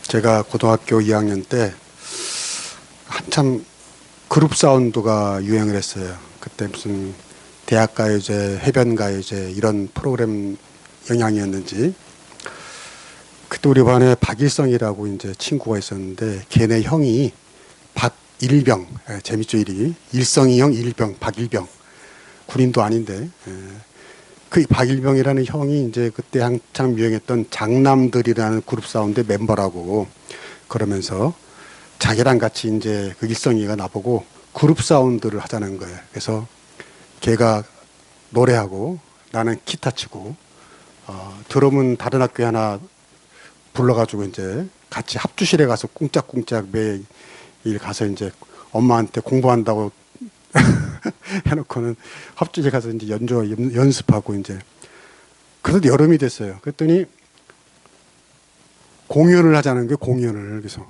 제가 고등학교 2학년 때 한참 그룹 사운드가 유행을 했어요. 그때 무슨 대학가요제, 해변가요제 이런 프로그램 영향이었는지. 그때 우리 반에 박일성이라고 이제 친구가 있었는데 걔네 형이 박일병, 재밌죠 이름이. 일성이 형, 일병, 박일병. 군인도 아닌데. 그 박일병이라는 형이 이제 그때 한참 유행했던 장남들이라는 그룹 사운드 멤버라고 그러면서 자기랑 같이 이제 그 일성이가 나보고 그룹 사운드를 하자는 거예요. 그래서 걔가 노래하고 나는 기타 치고 드럼은 다른 학교에 하나 불러가지고 이제 같이 합주실에 가서 꿍짝꿍짝 매일 가서 이제 엄마한테 공부한다고 해놓고는 합주실 가서 이제 연습하고 이제 그래도 여름이 됐어요. 그랬더니 공연을 하자는 게 공연을. 그래서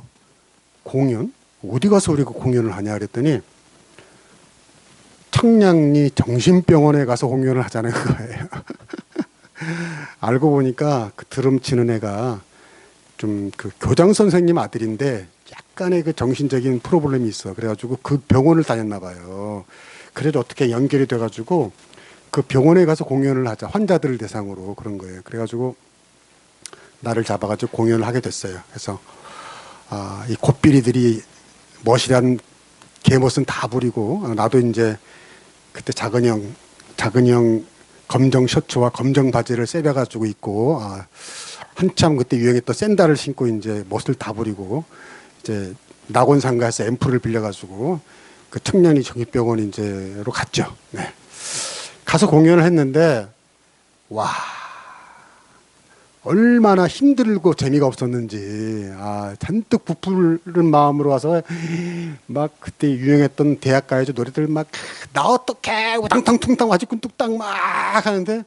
공연? 어디 가서 우리가 공연을 하냐 그랬더니 청량리 정신병원에 가서 공연을 하자는 거예요. 알고 보니까 그 드럼 치는 애가 좀 그 교장 선생님 아들인데 약간의 그 정신적인 프로블렘이 있어. 그래가지고 그 병원을 다녔나 봐요. 그래도 어떻게 연결이 돼가지고 그 병원에 가서 공연을 하자. 환자들을 대상으로 그런 거예요. 그래가지고 나를 잡아가지고 공연을 하게 됐어요. 그래서 이 콧비리들이 멋이란 개멋은 다 부리고 나도 이제 그때 작은 형 검정 셔츠와 검정 바지를 세벼가지고 입고 한참 그때 유행했던 샌들을 신고 이제 멋을 다 부리고 이제 낙원상가에서 앰프를 빌려가지고 그 청량리 정신병원 이제로 갔죠. 네. 가서 공연을 했는데 와 얼마나 힘들고 재미가 없었는지 잔뜩 부풀은 마음으로 와서 막 그때 유행했던 대학가요제 노래들 막 나 어떡해 우당탕퉁탕 와지꾼 뚝딱 막 하는데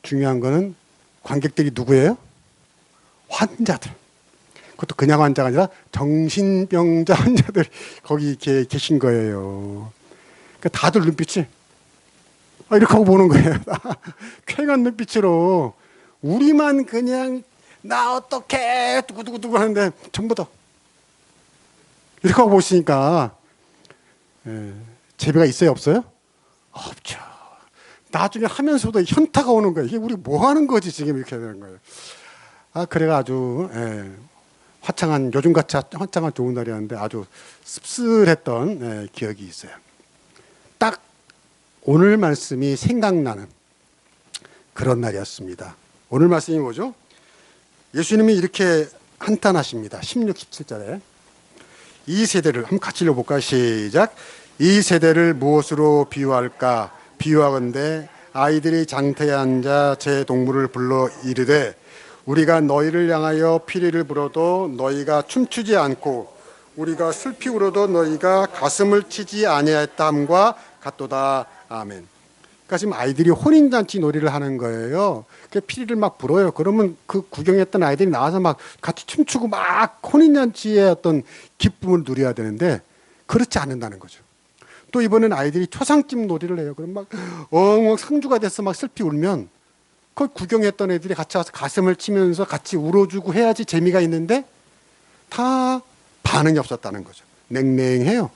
중요한 거는 관객들이 누구예요? 환자들. 그것도 그냥 환자가 아니라 정신병자 환자들 거기 이렇게 계신 거예요. 그러니까 다들 눈빛이 이렇게 하고 보는 거예요. 쾌한 눈빛으로 우리만 그냥 나 어떡해 두구두구두구 하는데 전부 다 이렇게 하고 보시니까 재미가 있어요 없어요? 없죠. 나중에 하면서도 현타가 오는 거예요. 이게 우리 뭐 하는 거지 지금 이렇게 되는 거예요. 그래가 아주 화창한 요즘같이 화창한 좋은 날이었는데 아주 씁쓸했던 기억이 있어요. 딱 오늘 말씀이 생각나는 그런 날이었습니다. 오늘 말씀이 뭐죠? 예수님이 이렇게 한탄하십니다. 16, 17절에 이 세대를 한번 같이 읽어볼까요? 시작. 이 세대를 무엇으로 비유할까? 비유하건대 아이들이 장터에 앉아 제 동물을 불러 이르되 우리가 너희를 향하여 피리를 불어도 너희가 춤추지 않고 우리가 슬피 울어도 너희가 가슴을 치지 아니하였다 함과 같도다. 아멘. 그러니까 지금 아이들이 혼인잔치 놀이를 하는 거예요. 피리를 막 불어요. 그러면 그 구경했던 아이들이 나와서 막 같이 춤추고 막 혼인잔치의 어떤 기쁨을 누려야 되는데 그렇지 않는다는 거죠. 또 이번엔 아이들이 초상집 놀이를 해요. 그럼 막 엉엉 상주가 돼서 막 슬피 울면 그 구경했던 애들이 같이 와서 가슴을 치면서 같이 울어주고 해야지 재미가 있는데 다 반응이 없었다는 거죠. 냉랭해요.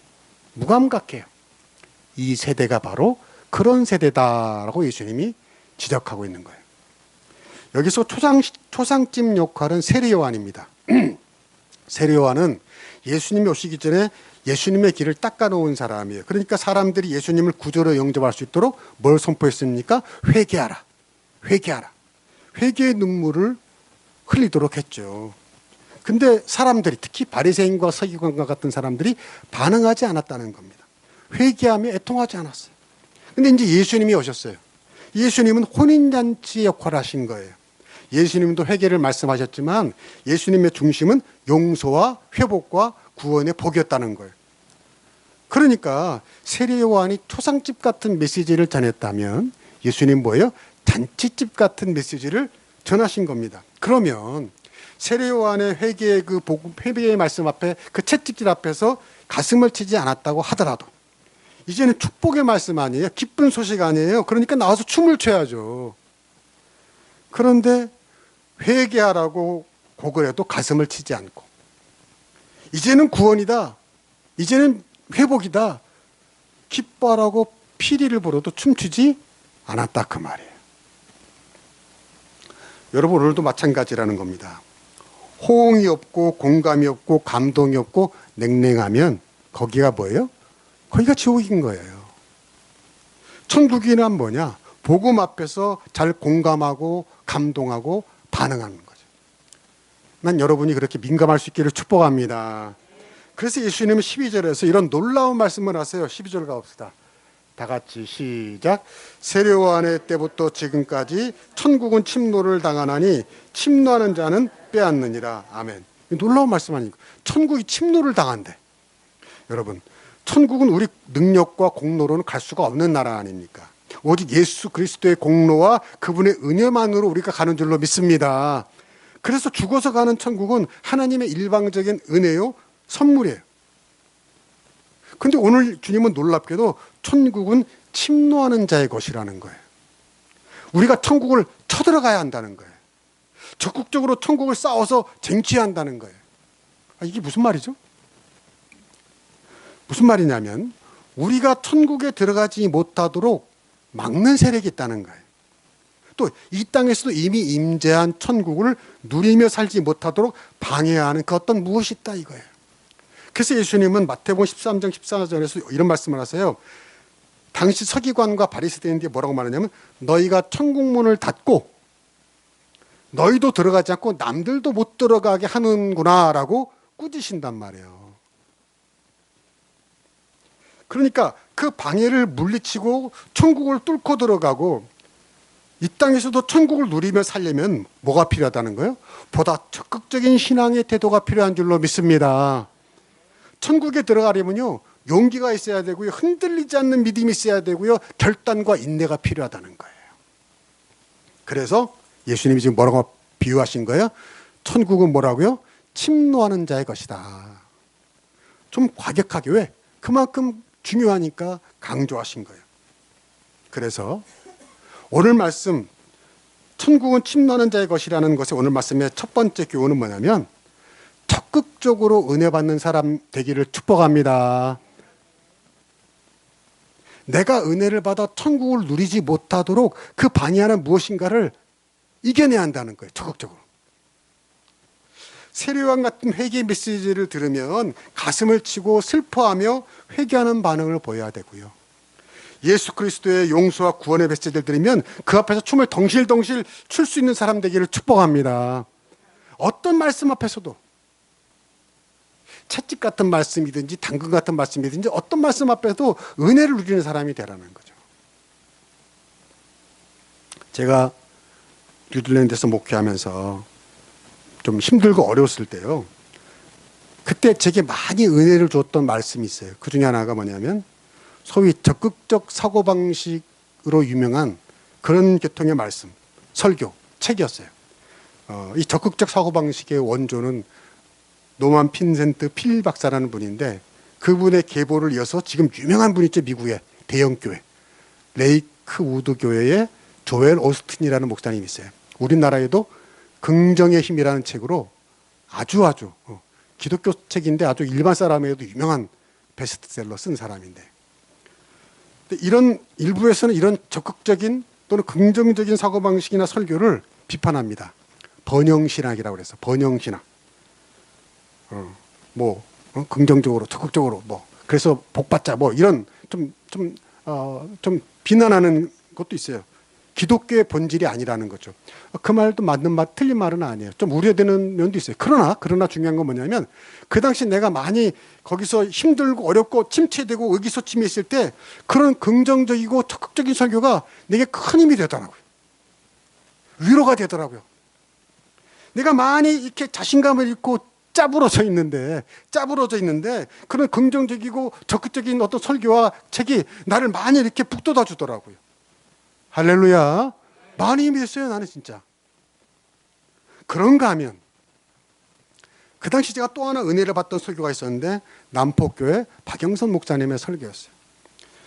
무감각해요. 이 세대가 바로 그런 세대다라고 예수님이 지적하고 있는 거예요. 여기서 초상집 역할은 세례요한입니다. 세례요한은 예수님이 오시기 전에 예수님의 길을 닦아놓은 사람이에요. 그러니까 사람들이 예수님을 구주로 영접할 수 있도록 뭘 선포했습니까? 회개하라. 회개하라. 회개의 눈물을 흘리도록 했죠. 근데 사람들이 특히 바리새인과 서기관과 같은 사람들이 반응하지 않았다는 겁니다. 회개하며 애통하지 않았어요. 근데 이제 예수님이 오셨어요. 예수님은 혼인잔치 역할을 하신 거예요. 예수님도 회개를 말씀하셨지만 예수님의 중심은 용서와 회복과 구원의 복이었다는 거예요. 그러니까 세례요한이 초상집 같은 메시지를 전했다면 예수님 뭐예요? 잔치집 같은 메시지를 전하신 겁니다. 그러면 세례요한의 회개의 그 복음, 회개의 말씀 앞에 그 채찍질 앞에서 가슴을 치지 않았다고 하더라도 이제는 축복의 말씀 아니에요? 기쁜 소식 아니에요? 그러니까 나와서 춤을 춰야죠. 그런데 회개하라고 고글에도 가슴을 치지 않고 이제는 구원이다, 이제는 회복이다 기뻐하라고 피리를 불어도 춤추지 않았다 그 말이에요. 여러분 오늘도 마찬가지라는 겁니다. 호응이 없고 공감이 없고 감동이 없고 냉랭하면 거기가 뭐예요? 거기가 지옥인 거예요. 천국이란 뭐냐? 복음 앞에서 잘 공감하고 감동하고 반응하는 거죠. 난 여러분이 그렇게 민감할 수 있기를 축복합니다. 그래서 예수님은 12절에서 이런 놀라운 말씀을 하세요. 12절 가봅시다. 다 같이 시작. 세례요한의 때부터 지금까지 천국은 침노를 당하나니 침노하는 자는 빼앗느니라. 아멘. 놀라운 말씀 아닙니까? 천국이 침노를 당한대. 여러분, 천국은 우리 능력과 공로로는 갈 수가 없는 나라 아닙니까? 오직 예수 그리스도의 공로와 그분의 은혜만으로 우리가 가는 줄로 믿습니다. 그래서 죽어서 가는 천국은 하나님의 일방적인 은혜요, 선물이에요. 근데 오늘 주님은 놀랍게도 천국은 침노하는 자의 것이라는 거예요. 우리가 천국을 쳐들어가야 한다는 거예요. 적극적으로 천국을 싸워서 쟁취해야 한다는 거예요. 이게 무슨 말이죠? 무슨 말이냐면 우리가 천국에 들어가지 못하도록 막는 세력이 있다는 거예요. 또 이 땅에서도 이미 임재한 천국을 누리며 살지 못하도록 방해하는 그 어떤 무엇이 있다 이거예요. 그래서 예수님은 마태복음 13장 14절에서 이런 말씀을 하세요. 당시 서기관과 바리새인들이 뭐라고 말하냐면 너희가 천국문을 닫고 너희도 들어가지 않고 남들도 못 들어가게 하는구나 라고 꾸짖으신단 말이에요. 그러니까 그 방해를 물리치고 천국을 뚫고 들어가고 이 땅에서도 천국을 누리며 살려면 뭐가 필요하다는 거예요? 보다 적극적인 신앙의 태도가 필요한 줄로 믿습니다. 천국에 들어가려면요, 용기가 있어야 되고요, 흔들리지 않는 믿음이 있어야 되고요, 결단과 인내가 필요하다는 거예요. 그래서 예수님이 지금 뭐라고 비유하신 거예요? 천국은 뭐라고요? 침노하는 자의 것이다. 좀 과격하게, 왜? 그만큼 중요하니까 강조하신 거예요. 그래서 오늘 말씀, 천국은 침노하는 자의 것이라는 것의 오늘 말씀의 첫 번째 교훈은 뭐냐면 적극적으로 은혜 받는 사람 되기를 축복합니다. 내가 은혜를 받아 천국을 누리지 못하도록 그 방해하는 무엇인가를 이겨내야 한다는 거예요. 적극적으로. 세례요한 같은 회개 메시지를 들으면 가슴을 치고 슬퍼하며 회개하는 반응을 보여야 되고요. 예수 그리스도의 용서와 구원의 메시지를 들으면 그 앞에서 춤을 덩실덩실 출 수 있는 사람 되기를 축복합니다. 어떤 말씀 앞에서도 채찍 같은 말씀이든지 당근 같은 말씀이든지 어떤 말씀 앞에도 은혜를 누리는 사람이 되라는 거죠. 제가 뉴질랜드에서 목회하면서 좀 힘들고 어려웠을 때요, 그때 제게 많이 은혜를 줬던 말씀이 있어요. 그 중에 하나가 뭐냐면 소위 적극적 사고방식으로 유명한 그런 계통의 말씀, 설교, 책이었어요. 이 적극적 사고방식의 원조는 노만 핀센트 필 박사라는 분인데 그분의 계보를 이어서 지금 유명한 분 있죠. 미국의 대형교회 레이크 우드 교회의 조엘 오스틴이라는 목사님이 있어요. 우리나라에도 긍정의 힘이라는 책으로 아주 기독교 책인데 아주 일반 사람에도 유명한 베스트셀러 쓴 사람인데, 이런 일부에서는 이런 적극적인 또는 긍정적인 사고방식이나 설교를 비판합니다. 번영신학이라고 그래서 번영신학. 긍정적으로 적극적으로 그래서 복받자 이런 좀 비난하는 것도 있어요. 기독교의 본질이 아니라는 거죠. 그 말도 맞는 말, 틀린 말은 아니에요. 좀 우려되는 면도 있어요. 그러나 중요한 건 뭐냐면 그 당시 내가 많이 거기서 힘들고 어렵고 침체되고 의기소침해 있을 때 그런 긍정적이고 적극적인 설교가 내게 큰 힘이 되더라고요. 위로가 되더라고요. 내가 많이 이렇게 자신감을 잃고 짜부러져 있는데 그런 긍정적이고 적극적인 어떤 설교와 책이 나를 많이 이렇게 북돋아 주더라고요. 할렐루야. 많이 힘이 됐어요, 나는 진짜. 그런가 하면 그 당시 제가 또 하나 은혜를 받던 설교가 있었는데 남포교회 박영선 목사님의 설교였어요.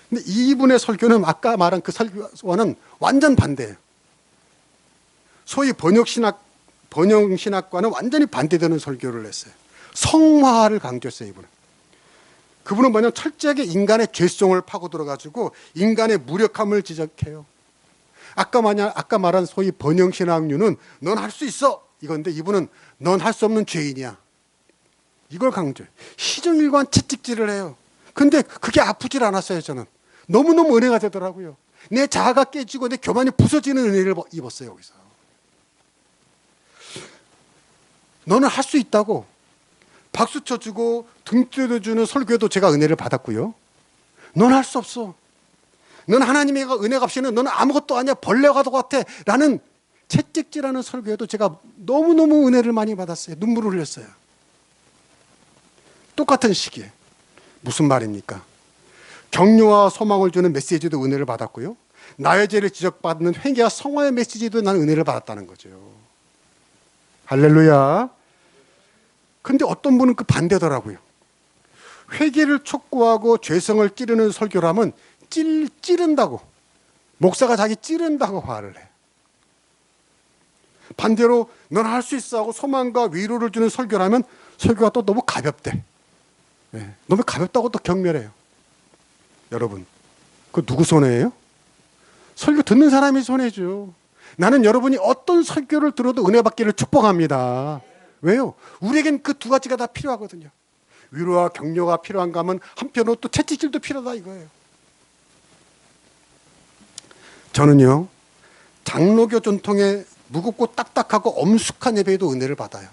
근데 이분의 설교는 아까 말한 그 설교와는 완전 반대예요. 소위 번역신학 번영신학과는 완전히 반대되는 설교를 했어요. 성화를 강조했어요. 이분은. 그분은 뭐냐면 철저하게 인간의 죄성을 파고들어가지고 인간의 무력함을 지적해요. 아까 말한 소위 번영신학류는 넌 할 수 있어 이건데, 이분은 넌 할 수 없는 죄인이야, 이걸 강조해요. 시종일관 채찍질을 해요. 근데 그게 아프질 않았어요. 저는 너무너무 은혜가 되더라고요. 내 자아가 깨지고 내 교만이 부서지는 은혜를 입었어요. 여기서 너는 할 수 있다고 박수 쳐주고 등 뜯어주는 설교에도 제가 은혜를 받았고요. 넌 할 수 없어, 넌 하나님의 은혜가 없이는 너는 아무것도 아니야, 벌레가 더 같아 라는 채찍질하는 설교에도 제가 너무너무 은혜를 많이 받았어요. 눈물을 흘렸어요. 똑같은 시기에. 무슨 말입니까? 격려와 소망을 주는 메시지도 은혜를 받았고요, 나의 죄를 지적받는 회개와 성화의 메시지도 나는 은혜를 받았다는 거죠. 할렐루야. 근데 어떤 분은 그 반대더라고요. 회개를 촉구하고 죄성을 찌르는 설교라면 찌른다고, 목사가 자기 찌른다고 화를 해. 반대로 넌 할 수 있어 하고 소망과 위로를 주는 설교라면 설교가 또 너무 가볍대. 네, 너무 가볍다고 또 경멸해요. 여러분, 그 누구 손해예요? 설교 듣는 사람이 손해죠. 나는 여러분이 어떤 설교를 들어도 은혜 받기를 축복합니다. 왜요? 우리에겐 그 두 가지가 다 필요하거든요. 위로와 격려가 필요한가 하면 한편으로 또 채찍질도 필요하다 이거예요. 저는요, 장로교 전통의 무겁고 딱딱하고 엄숙한 예배에도 은혜를 받아요.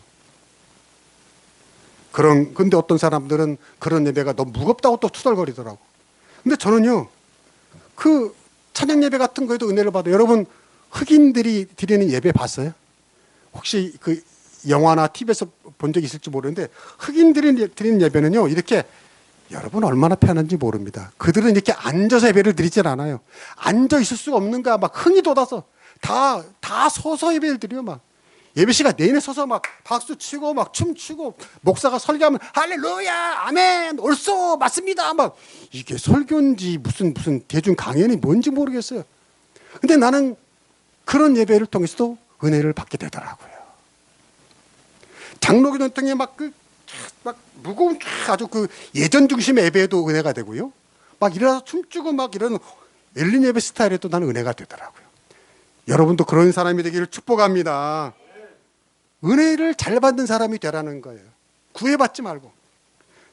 근데 어떤 사람들은 그런 예배가 너무 무겁다고 또 투덜거리더라고. 근데 저는요, 그 찬양 예배 같은 거에도 은혜를 받아요. 여러분, 흑인들이 드리는 예배 봤어요? 혹시 그 영화나 TV에서 본 적 있을지 모르는데, 흑인들이 드리는 예배는요, 이렇게, 여러분 얼마나 편한지 모릅니다. 그들은 이렇게 앉아서 예배를 드리질 않아요. 앉아 있을 수가 없는 거야. 막 흥이 돋아서 다 서서 예배를 드려요. 막 예배 시간 내내 서서 막 박수 치고 막 춤추고, 목사가 설교하면 할렐루야 아멘 옳소 맞습니다 막, 이게 설교인지 무슨 대중 강연이 뭔지 모르겠어요. 근데 나는 그런 예배를 통해서도 은혜를 받게 되더라고요. 장로교 전통에 막 무거운 아주 그 예전 중심의 예배에도 은혜가 되고요, 막 일어나서 춤추고 막 이런 엘린 예배 스타일에도 나는 은혜가 되더라고요. 여러분도 그런 사람이 되기를 축복합니다. 은혜를 잘 받는 사람이 되라는 거예요. 구애받지 말고.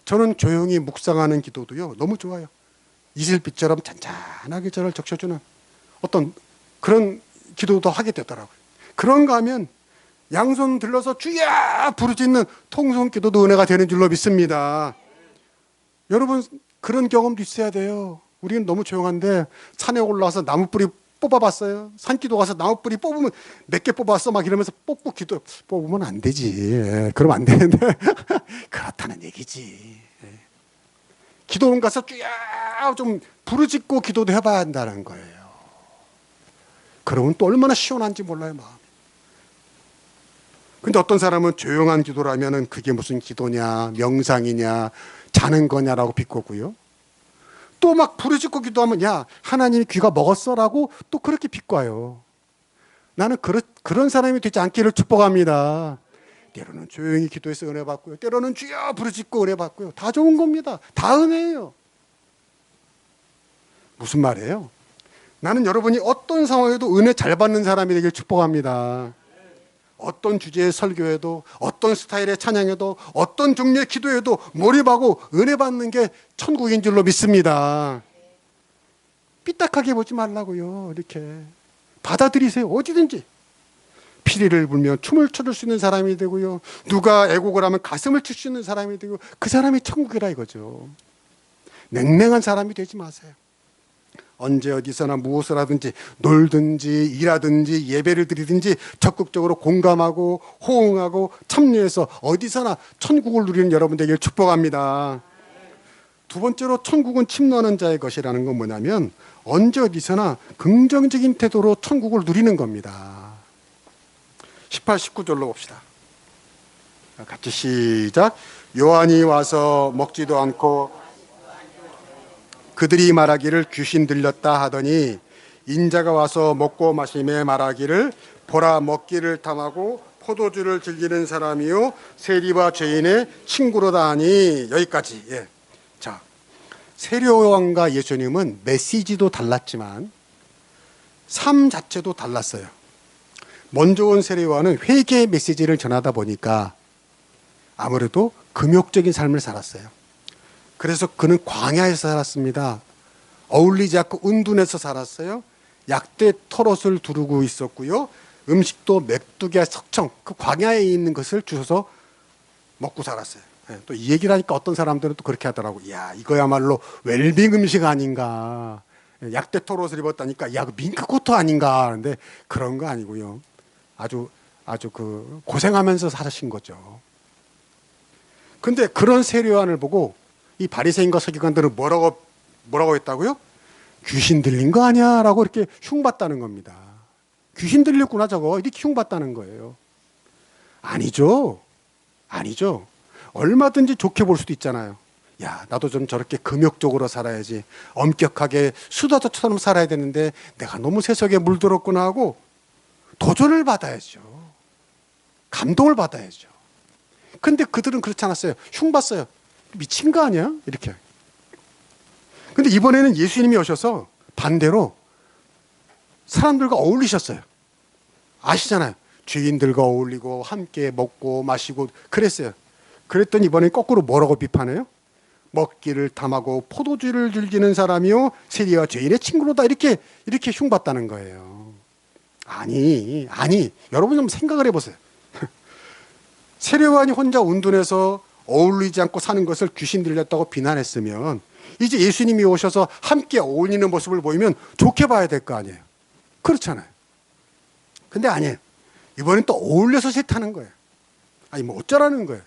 저는 조용히 묵상하는 기도도요, 너무 좋아요. 이슬빛처럼 잔잔하게 저를 적셔주는 어떤 그런 기도도 하게 되더라고요. 그런가 하면 양손 들러서 주야 부르짖는 통성 기도도 은혜가 되는 줄로 믿습니다. 여러분, 그런 경험도 있어야 돼요. 우리는 너무 조용한데 산에 올라와서 나무뿌리 뽑아봤어요? 산기도 가서 나무뿌리 뽑으면 몇 개 뽑았어? 막 이러면서 뽑고 기도, 뽑으면 안 되지. 그러면 안 되는데 그렇다는 얘기지. 기도원 가서 쭈야 좀 부르짖고 기도도 해봐야 한다는 거예요. 그러면 또 얼마나 시원한지 몰라요, 마음이. 근데 어떤 사람은 조용한 기도라면은 그게 무슨 기도냐, 명상이냐, 자는 거냐라고 비꼬고요. 또 막 부르짖고 기도하면 야, 하나님이 귀가 먹었어라고 또 그렇게 비꼬아요. 나는 그런 사람이 되지 않기를 축복합니다. 때로는 조용히 기도해서 은혜 받고요, 때로는 주여 부르짖고 은혜 받고요. 다 좋은 겁니다. 다 은혜예요. 무슨 말이에요? 나는 여러분이 어떤 상황에도 은혜 잘 받는 사람이 되길 축복합니다. 어떤 주제의 설교에도, 어떤 스타일의 찬양에도, 어떤 종류의 기도에도 몰입하고 은혜 받는 게 천국인 줄로 믿습니다. 삐딱하게 보지 말라고요. 이렇게 받아들이세요. 어디든지. 피리를 불며 춤을 춰줄 수 있는 사람이 되고요, 누가 애곡을 하면 가슴을 칠 수 있는 사람이 되고, 그 사람이 천국이라 이거죠. 냉랭한 사람이 되지 마세요. 언제 어디서나 무엇을 하든지, 놀든지 일하든지 예배를 드리든지 적극적으로 공감하고 호응하고 참여해서 어디서나 천국을 누리는 여러분 되길 축복합니다. 두 번째로, 천국은 침노하는 자의 것이라는 건 뭐냐면 언제 어디서나 긍정적인 태도로 천국을 누리는 겁니다. 18, 19절로 봅시다. 같이 시작. 요한이 와서 먹지도 않고 그들이 말하기를 귀신 들렸다 하더니 인자가 와서 먹고 마시며 말하기를 보라, 먹기를 탐하고 포도주를 즐기는 사람이요 세리와 죄인의 친구로다 하니. 여기까지. 예. 자, 세례요한과 예수님은 메시지도 달랐지만 삶 자체도 달랐어요. 먼저 온 세례요한은 회개의 메시지를 전하다 보니까 아무래도 금욕적인 삶을 살았어요. 그래서 그는 광야에서 살았습니다. 어울리지 않고 은둔해서 살았어요. 약대 털옷을 두르고 있었고요. 음식도 메뚜기와 석청, 그 광야에 있는 것을 주워서 먹고 살았어요. 또 이 얘기를 하니까 어떤 사람들은 또 그렇게 하더라고. 야, 이거야말로 웰빙 음식 아닌가. 약대 털옷을 입었다니까, 야, 그 밍크코트 아닌가 하는데 그런 거 아니고요. 아주 그 고생하면서 사신 거죠. 근데 그런 세례요한을 보고 이 바리새인과 서기관들은 뭐라고 했다고요? 귀신 들린 거 아니야? 라고 이렇게 흉봤다는 겁니다. 귀신 들렸구나 저거, 이렇게 흉봤다는 거예요. 아니죠. 아니죠. 얼마든지 좋게 볼 수도 있잖아요. 야, 나도 좀 저렇게 금욕적으로 살아야지, 엄격하게 수다자처럼 살아야 되는데 내가 너무 세속에 물들었구나 하고 도전을 받아야죠. 감동을 받아야죠. 근데 그들은 그렇지 않았어요. 흉봤어요. 미친 거 아니야? 이렇게. 근데 이번에는 예수님이 오셔서 반대로 사람들과 어울리셨어요. 아시잖아요. 죄인들과 어울리고 함께 먹고 마시고 그랬어요. 그랬더니 이번에 거꾸로 뭐라고 비판해요? 먹기를 탐하고 포도주를 즐기는 사람이요 세리와 죄인의 친구로다. 이렇게 흉봤다는 거예요. 아니 여러분 좀 생각을 해보세요. 세례요한이 혼자 운둔해서 어울리지 않고 사는 것을 귀신 들렸다고 비난했으면 이제 예수님이 오셔서 함께 어울리는 모습을 보이면 좋게 봐야 될 거 아니에요. 그렇잖아요. 근데 아니에요. 이번엔 또 어울려서 싫다는 거예요. 아니 뭐 어쩌라는 거예요.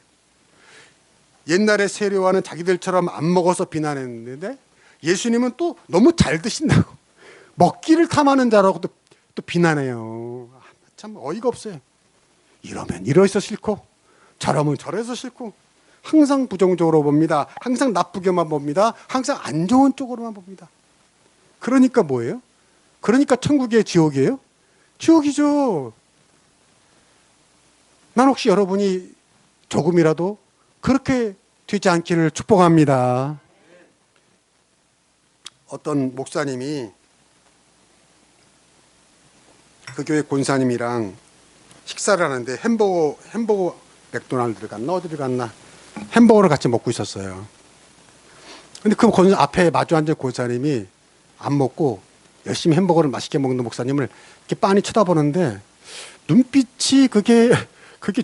옛날에 세례요한은 자기들처럼 안 먹어서 비난했는데 예수님은 또 너무 잘 드신다고 먹기를 탐하는 자라고 또 비난해요. 참 어이가 없어요. 이러면 이러해서 싫고 저러면 저래서 싫고 항상 부정적으로 봅니다. 항상 나쁘게만 봅니다. 항상 안 좋은 쪽으로만 봅니다. 그러니까 뭐예요? 그러니까 천국이에요, 지옥이에요? 지옥이죠. 난 혹시 여러분이 조금이라도 그렇게 되지 않기를 축복합니다. 어떤 목사님이 그 교회 권사님이랑 식사를 하는데 햄버거 맥도날드를 갔나 어디를 갔나 햄버거를 같이 먹고 있었어요. 근데 그 앞에 마주 앉은 권사님이 안 먹고 열심히 햄버거를 맛있게 먹는 목사님을 이렇게 빤히 쳐다보는데 눈빛이 그게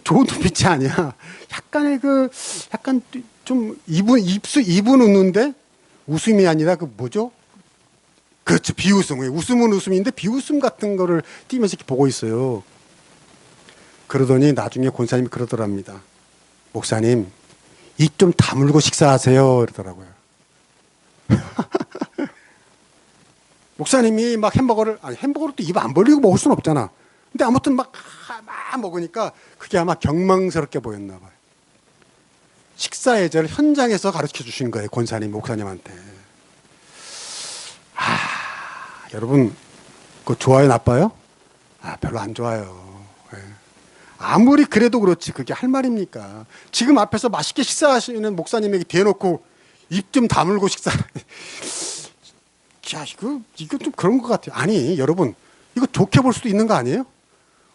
좋은 눈빛이 아니야. 약간 좀 입은 웃는데 웃음이 아니라 그 뭐죠? 그렇죠. 비웃음. 웃음은 웃음인데 비웃음 같은 거를 띄면서 이렇게 보고 있어요. 그러더니 나중에 권사님이 그러더랍니다. 목사님, 입 좀 다물고 식사하세요. 이러더라고요. 목사님이 막 햄버거를 또 입 안 벌리고 먹을 수는 없잖아. 근데 아무튼 막 먹으니까 그게 아마 경망스럽게 보였나 봐요. 식사 예절을 현장에서 가르쳐 주신 거예요. 권사님, 목사님한테. 여러분, 그거 좋아요, 나빠요? 별로 안 좋아요. 네. 아무리 그래도 그렇지 그게 할 말입니까? 지금 앞에서 맛있게 식사하시는 목사님에게 대놓고 입 좀 다물고 식사. 야, 이거 좀 그런 것 같아요. 아니, 여러분, 이거 좋게 볼 수도 있는 거 아니에요?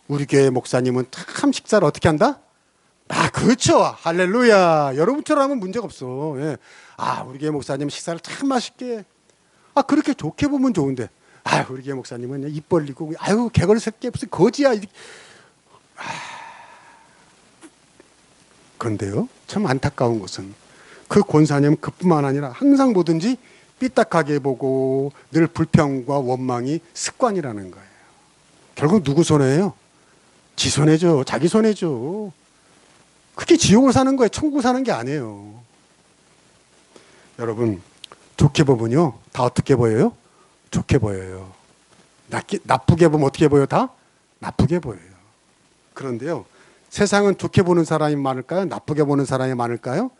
우리 교회 목사님은 참 식사를 어떻게 한다? 그렇죠. 할렐루야. 여러분처럼 하면 문제가 없어. 예. 우리 교회 목사님은 식사를 참 맛있게. 그렇게 좋게 보면 좋은데. 우리 교회 목사님은 입 벌리고, 개걸 새끼 무슨 거지야. 그런데요, 참 안타까운 것은 그 권사님은 그뿐만 아니라 항상 뭐든지 삐딱하게 보고 늘 불평과 원망이 습관이라는 거예요. 결국 누구 손해예요? 지 손해죠. 자기 손해죠. 그게 지옥을 사는 거예요. 천국을 사는 게 아니에요. 여러분, 좋게 보면요, 다 어떻게 보여요? 좋게 보여요. 나쁘게 보면 어떻게 보여요? 다 나쁘게 보여요. 그런데요, 세상은 좋게 보는 사람이 많을까요? 나쁘게 보는 사람이 많을까요?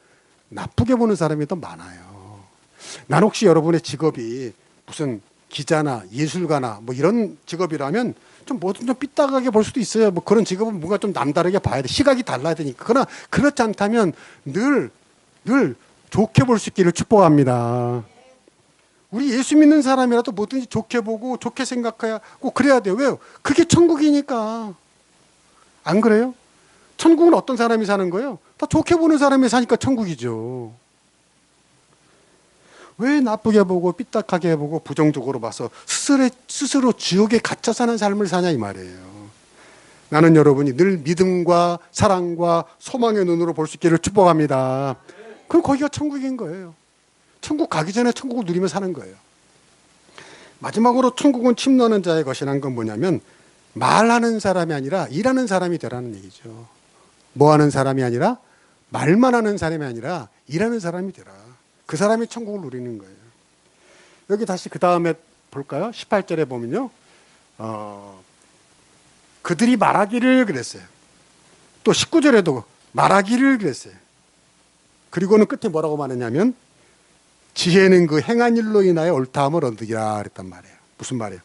나쁘게 보는 사람이 더 많아요. 난 혹시 여러분의 직업이 무슨 기자나 예술가나 뭐 이런 직업이라면 좀 뭐든 좀 삐딱하게 볼 수도 있어요. 뭐 그런 직업은 뭔가 좀 남다르게 봐야 돼. 시각이 달라야 되니까. 그러나 그렇지 않다면 늘 좋게 볼 수 있기를 축복합니다. 우리 예수 믿는 사람이라도 뭐든지 좋게 보고 좋게 생각하고 그래야 돼요. 왜요? 그게 천국이니까. 안 그래요? 천국은 어떤 사람이 사는 거예요? 다 좋게 보는 사람이 사니까 천국이죠. 왜 나쁘게 보고 삐딱하게 보고 부정적으로 봐서 스스로 지옥에 갇혀 사는 삶을 사냐 이 말이에요. 나는 여러분이 늘 믿음과 사랑과 소망의 눈으로 볼 수 있기를 축복합니다. 그럼 거기가 천국인 거예요. 천국 가기 전에 천국을 누리며 사는 거예요. 마지막으로 천국은 침노하는 자의 것이라는 건 뭐냐면 말하는 사람이 아니라 일하는 사람이 되라는 얘기죠. 뭐 하는 사람이 아니라 말만 하는 사람이 아니라 일하는 사람이 되라. 그 사람이 천국을 누리는 거예요. 여기 다시 그 다음에 볼까요? 18절에 보면요. 그들이 말하기를 그랬어요. 또 19절에도 말하기를 그랬어요. 그리고는 끝에 뭐라고 말했냐면 지혜는 그 행한 일로 인하여 옳다함을 얻으리라 그랬단 말이에요. 무슨 말이에요?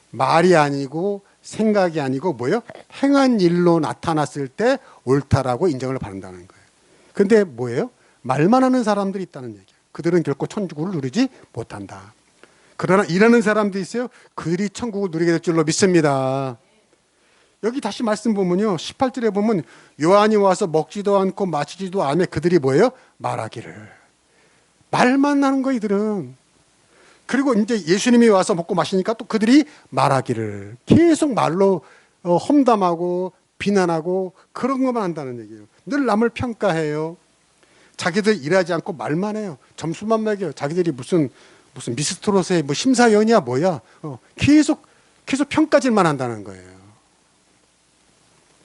말이 아니고 생각이 아니고 뭐예요? 행한 일로 나타났을 때 옳다라고 인정을 받는다는 거예요. 근데 뭐예요? 말만 하는 사람들이 있다는 얘기예요. 그들은 결코 천국을 누리지 못한다. 그러나 일하는 사람도 있어요. 그들이 천국을 누리게 될 줄로 믿습니다. 여기 다시 말씀 보면요. 18절에 보면 요한이 와서 먹지도 않고 마시지도 않으며 그들이 뭐예요? 말하기를. 말만 하는 거 이들은. 그리고 이제 예수님이 와서 먹고 마시니까 또 그들이 말하기를. 계속 말로 험담하고 비난하고 그런 것만 한다는 얘기예요. 늘 남을 평가해요. 자기들 일하지 않고 말만 해요. 점수만 매겨요. 자기들이 무슨 미스트롯의 뭐 심사위원이야 뭐야. 계속 평가질만 한다는 거예요.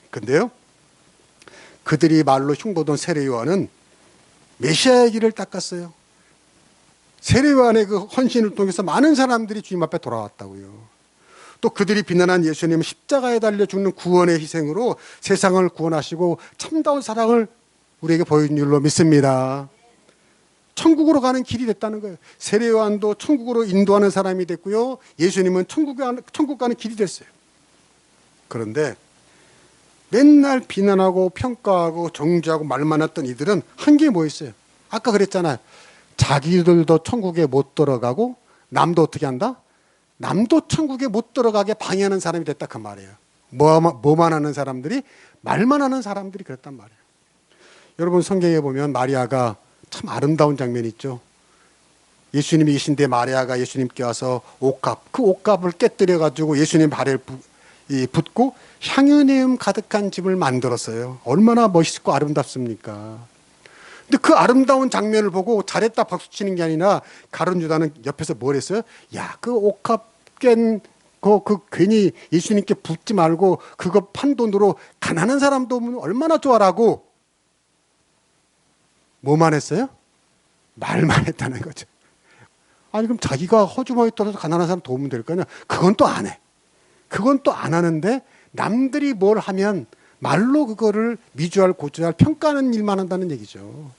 근데요. 그들이 말로 흉보던 세례요한은 메시아의 길을 닦았어요. 세례요한의 그 헌신을 통해서 많은 사람들이 주님 앞에 돌아왔다고요. 또 그들이 비난한 예수님은 십자가에 달려 죽는 구원의 희생으로 세상을 구원하시고 참다운 사랑을 우리에게 보여준 줄로 믿습니다. 천국으로 가는 길이 됐다는 거예요. 세례요한도 천국으로 인도하는 사람이 됐고요. 예수님은 천국 가는 길이 됐어요. 그런데 맨날 비난하고 평가하고 정죄하고 말만 했던 이들은 한 게 뭐 있어요? 아까 그랬잖아요. 자기들도 천국에 못 들어가고 남도 어떻게 한다? 남도 천국에 못 들어가게 방해하는 사람이 됐다 그 말이에요. 뭐만 하는 사람들이? 말만 하는 사람들이 그랬단 말이에요. 여러분 성경에 보면 마리아가 참 아름다운 장면이 있죠. 예수님이 계신데 마리아가 예수님께 와서 그 옷값을 깨뜨려 가지고 예수님 발에 붓고 향유내음 가득한 집을 만들었어요. 얼마나 멋있고 아름답습니까? 근데 그 아름다운 장면을 보고 잘했다 박수치는 게 아니라 가룟 유다는 옆에서 뭘 했어요? 야, 그 옷값 깬 그 괜히 예수님께 붓지 말고 그거 판 돈으로 가난한 사람도 오면 얼마나 좋아라고 뭐만 했어요? 말만 했다는 거죠. 아니 그럼 자기가 허주머니 떨어서 가난한 사람 도우면 될 거냐? 그건 또 안 해. 그건 또 안 하는데 남들이 뭘 하면 말로 그거를 미주알 고주알 평가하는 일만 한다는 얘기죠.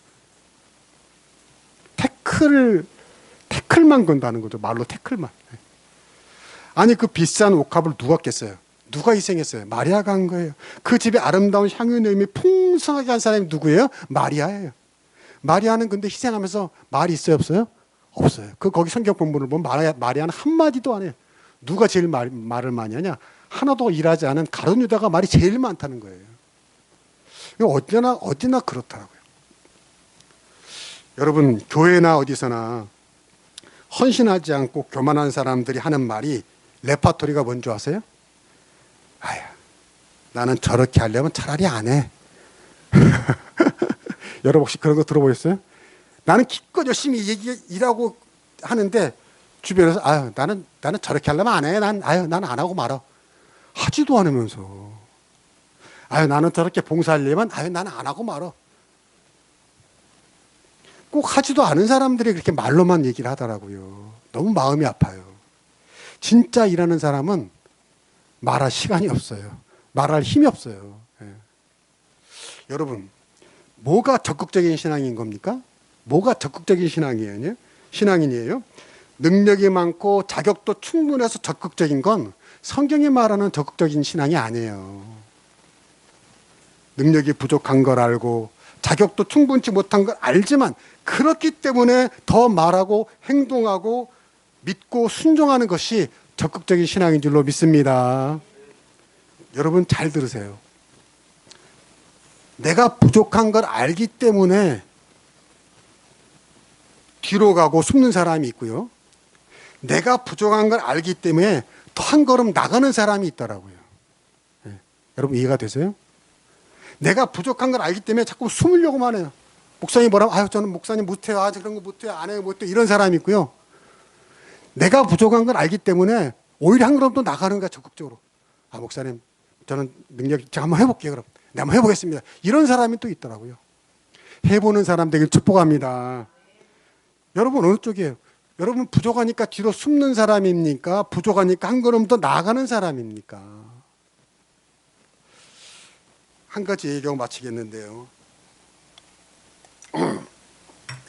태클만 건다는 거죠. 말로 태클만. 아니 그 비싼 옷값을 누가 깼어요? 누가 희생했어요? 마리아가 한 거예요. 그 집에 아름다운 향유내음이 풍성하게 한 사람이 누구예요? 마리아예요. 마리아는 근데 희생하면서 말이 있어요? 없어요? 없어요. 거기 성경 본문을 보면 마리아는 한마디도 안 해요. 누가 제일 말을 많이 하냐? 하나도 일하지 않은 가룟 유다가 말이 제일 많다는 거예요. 어디나 그렇더라고요. 여러분 교회나 어디서나 헌신하지 않고 교만한 사람들이 하는 말이 레파토리가 뭔지 아세요? 아야, 나는 저렇게 하려면 차라리 안 해. 여러분 혹시 그런 거 들어보셨어요? 나는 기껏 열심히 일하고 하는데 주변에서 아유 나는 저렇게 하려면 안 해. 나는 안 하고 말아. 하지도 않으면서 아유 나는 저렇게 봉사하려면 나는 안 하고 말아. 꼭 하지도 않은 사람들이 그렇게 말로만 얘기를 하더라고요. 너무 마음이 아파요. 진짜 일하는 사람은 말할 시간이 없어요. 말할 힘이 없어요. 예. 여러분 뭐가 적극적인 신앙인 겁니까? 뭐가 적극적인 신앙이에요? 신앙인이에요? 능력이 많고 자격도 충분해서 적극적인 건 성경이 말하는 적극적인 신앙이 아니에요. 능력이 부족한 걸 알고 자격도 충분치 못한 걸 알지만 그렇기 때문에 더 말하고 행동하고 믿고 순종하는 것이 적극적인 신앙인 줄로 믿습니다. 여러분 잘 들으세요. 내가 부족한 걸 알기 때문에 뒤로 가고 숨는 사람이 있고요. 내가 부족한 걸 알기 때문에 더 한 걸음 나가는 사람이 있더라고요. 네. 여러분 이해가 되세요? 내가 부족한 걸 알기 때문에 자꾸 숨으려고만 해요. 목사님 뭐라면 아유 저는 목사님 못해요. 아직 그런 거 못해요. 안 해요. 못해요. 이런 사람이 있고요. 내가 부족한 걸 알기 때문에 오히려 한 걸음 더 나가는 거야. 적극적으로. 아 목사님 저는 능력 제가 한번 해볼게요. 그럼 내가 한번 해보겠습니다. 이런 사람이 또 있더라고요. 해보는 사람 되길 축복합니다. 여러분 어느 쪽이에요? 여러분 부족하니까 뒤로 숨는 사람입니까? 부족하니까 한 걸음 더 나아가는 사람입니까? 한 가지 얘기하고 마치겠는데요.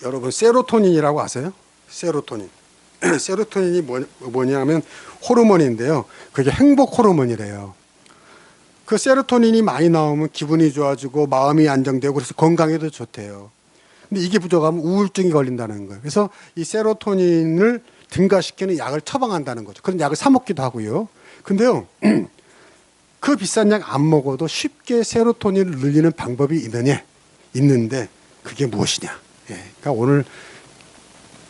여러분 세로토닌이라고 아세요? 세로토닌. 세로토닌이 뭐냐면 호르몬인데요. 그게 행복 호르몬이래요. 그 세로토닌이 많이 나오면 기분이 좋아지고 마음이 안정되고 그래서 건강에도 좋대요. 근데 이게 부족하면 우울증이 걸린다는 거예요. 그래서 이 세로토닌을 증가시키는 약을 처방한다는 거죠. 그런 약을 사 먹기도 하고요. 근데요, 그 비싼 약 안 먹어도 쉽게 세로토닌을 늘리는 방법이 있는데 그게 무엇이냐? 예, 그러니까 오늘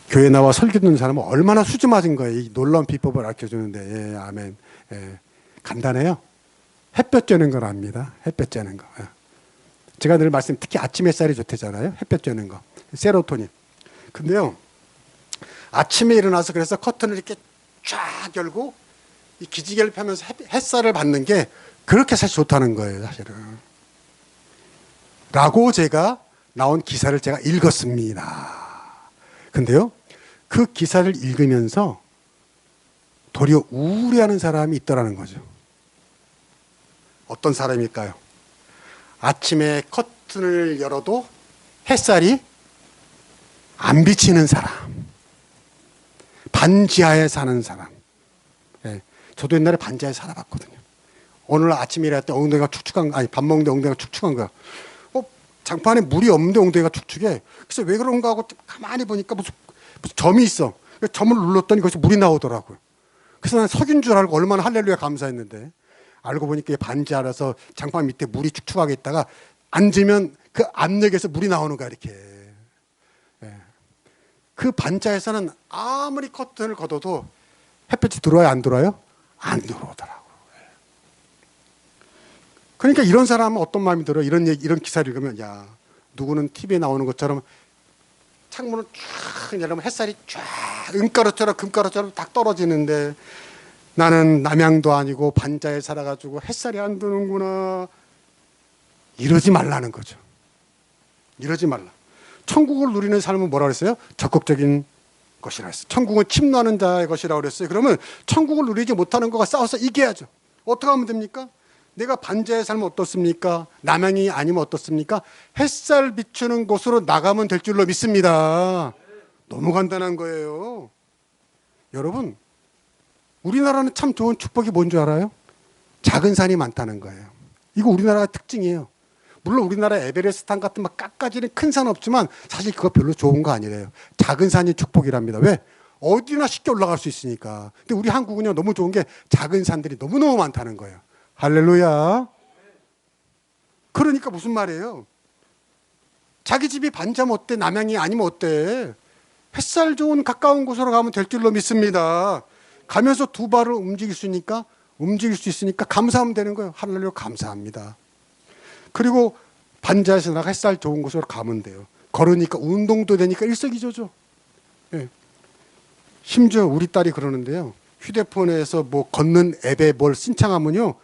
교회 나와 설교 듣는 사람은 얼마나 수지 맞은 거예요. 이 놀라운 비법을 알려주는데, 예, 아멘. 예, 간단해요. 햇볕 쬐는 걸 압니다. 햇볕 쬐는 거. 예. 제가 늘 특히 아침 햇살이 좋대잖아요. 햇볕 쬐는 거. 세로토닌. 근데요, 아침에 일어나서 그래서 커튼을 이렇게 쫙 열고 이 기지개를 펴면서 햇살을 받는 게 그렇게 사실 좋다는 거예요, 사실은. 라고 제가 나온 기사를 제가 읽었습니다. 근데요, 그 기사를 읽으면서 도리어 우울해하는 사람이 있더라는 거죠. 어떤 사람일까요? 아침에 커튼을 열어도 햇살이 안 비치는 사람. 반지하에 사는 사람. 예, 저도 옛날에 반지하에 살아봤거든요. 오늘 아침에 일할 때 엉덩이가 축축한, 밥 먹는데 엉덩이가 축축한 거야. 장판에 물이 없는데 엉덩이가 축축해. 그래서 왜 그런가 하고 가만히 보니까 무슨 점이 있어. 점을 눌렀더니 거기서 물이 나오더라고요. 그래서 난 석인 줄 알고 얼마나 할렐루야 감사했는데 알고 보니까 반지하라서 장판 밑에 물이 축축하게 있다가 앉으면 그 압력에서 물이 나오는 거야 이렇게. 예. 그 반지하에서는 아무리 커튼을 걷어도 햇볕이 들어와요 안 들어와요? 안 들어오더라고. 그러니까 이런 사람은 어떤 마음이 들어요? 이런 기사를 읽으면 야 누구는 TV에 나오는 것처럼 창문을 쫙 열면 햇살이 쫙 은가루처럼 금가루처럼 딱 떨어지는데 나는 남양도 아니고 반자에 살아가지고 햇살이 안 드는구나. 이러지 말라는 거죠. 이러지 말라. 천국을 누리는 삶은 뭐라 그랬어요? 적극적인 것이라 했어요. 천국은 침노하는 자의 것이라고 그랬어요. 그러면 천국을 누리지 못하는 것과 싸워서 이겨야죠. 어떻게 하면 됩니까? 내가 반자의 삶은 어떻습니까? 남양이 아니면 어떻습니까? 햇살 비추는 곳으로 나가면 될 줄로 믿습니다. 너무 간단한 거예요. 여러분, 우리나라는 참 좋은 축복이 뭔 줄 알아요? 작은 산이 많다는 거예요. 이거 우리나라의 특징이에요. 물론 우리나라 에베레스트산 같은 막 깎아지는 큰 산 없지만 사실 그거 별로 좋은 거 아니래요. 작은 산이 축복이랍니다. 왜? 어디나 쉽게 올라갈 수 있으니까. 근데 우리 한국은요 너무 좋은 게 작은 산들이 너무너무 많다는 거예요. 할렐루야. 그러니까 무슨 말이에요? 자기 집이 반자면 어때? 남양이 아니면 어때? 햇살 좋은 가까운 곳으로 가면 될 줄로 믿습니다. 가면서 두 발을 움직일 수 있으니까 감사하면 되는 거예요. 할렐루야 감사합니다. 그리고 반자에서 나가 햇살 좋은 곳으로 가면 돼요. 걸으니까 운동도 되니까 일석이조죠. 네. 심지어 우리 딸이 그러는데요. 휴대폰에서 뭐 걷는 앱에 뭘 신청하면요.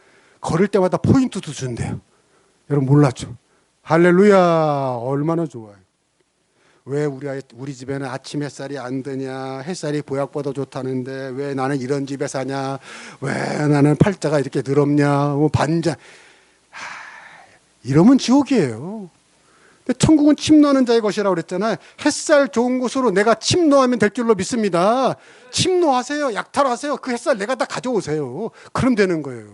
걸을 때마다 포인트도 준대요. 여러분 몰랐죠? 할렐루야 얼마나 좋아요. 왜 우리 집에는 아침 햇살이 안 드냐? 햇살이 보약보다 좋다는데 왜 나는 이런 집에 사냐? 왜 나는 팔자가 이렇게 더럽냐? 뭐 반자 이러면 지옥이에요. 천국은 침노하는 자의 것이라고 그랬잖아요. 햇살 좋은 곳으로 내가 침노하면 될 줄로 믿습니다. 침노하세요. 약탈하세요. 그 햇살 내가 다 가져오세요. 그럼 되는 거예요.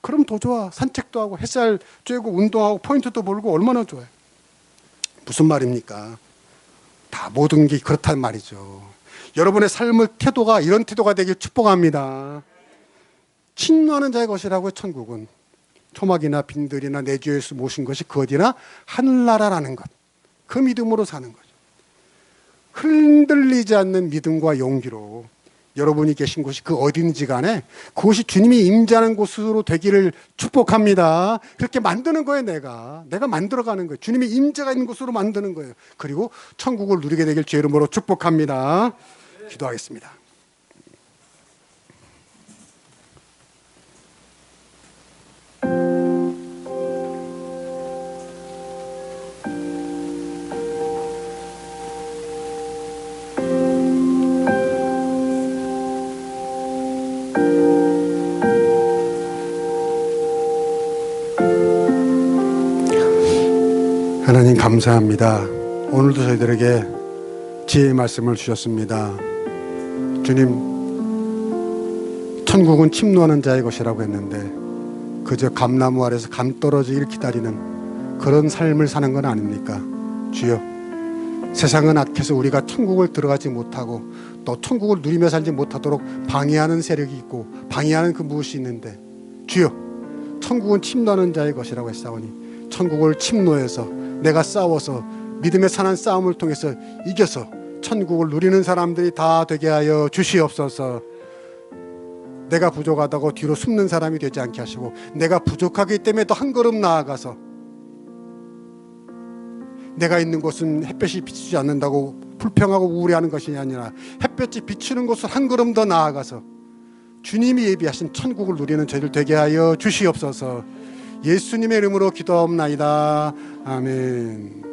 그럼 더 좋아. 산책도 하고 햇살 쬐고 운동하고 포인트도 벌고 얼마나 좋아요. 무슨 말입니까? 다 모든 게 그렇단 말이죠. 여러분의 삶의 태도가 이런 태도가 되길 축복합니다. 침노하는 자의 것이라고요. 천국은 초막이나 빈들이나 내 주 예수 모신 것이 그 어디나 하늘나라라는 것, 그 믿음으로 사는 거죠. 흔들리지 않는 믿음과 용기로 여러분이 계신 곳이 그 어딘지 간에 그곳이 주님이 임재하는 곳으로 되기를 축복합니다. 그렇게 만드는 거예요. 내가 만들어가는 거예요. 주님이 임재가 있는 곳으로 만드는 거예요. 그리고 천국을 누리게 되길 주의 이름으로 축복합니다. 기도하겠습니다. 하나님 감사합니다. 오늘도 저희들에게 지혜의 말씀을 주셨습니다. 주님, 천국은 침노하는 자의 것이라고 했는데 그저 감나무 아래서 감 떨어지기를 기다리는 그런 삶을 사는 건 아닙니까? 주여, 세상은 악해서 우리가 천국을 들어가지 못하고 또 천국을 누리며 살지 못하도록 방해하는 세력이 있고 방해하는 그 무엇이 있는데, 주여, 천국은 침노하는 자의 것이라고 했사오니 천국을 침노해서 내가 싸워서 믿음의 산한 싸움을 통해서 이겨서 천국을 누리는 사람들이 다 되게 하여 주시옵소서. 내가 부족하다고 뒤로 숨는 사람이 되지 않게 하시고, 내가 부족하기 때문에 더 한 걸음 나아가서 내가 있는 곳은 햇볕이 비추지 않는다고 불평하고 우울해하는 것이 아니라 햇볕이 비추는 곳을 한 걸음 더 나아가서 주님이 예비하신 천국을 누리는 저희들 되게 하여 주시옵소서. 예수님의 이름으로 기도하옵나이다. 아멘.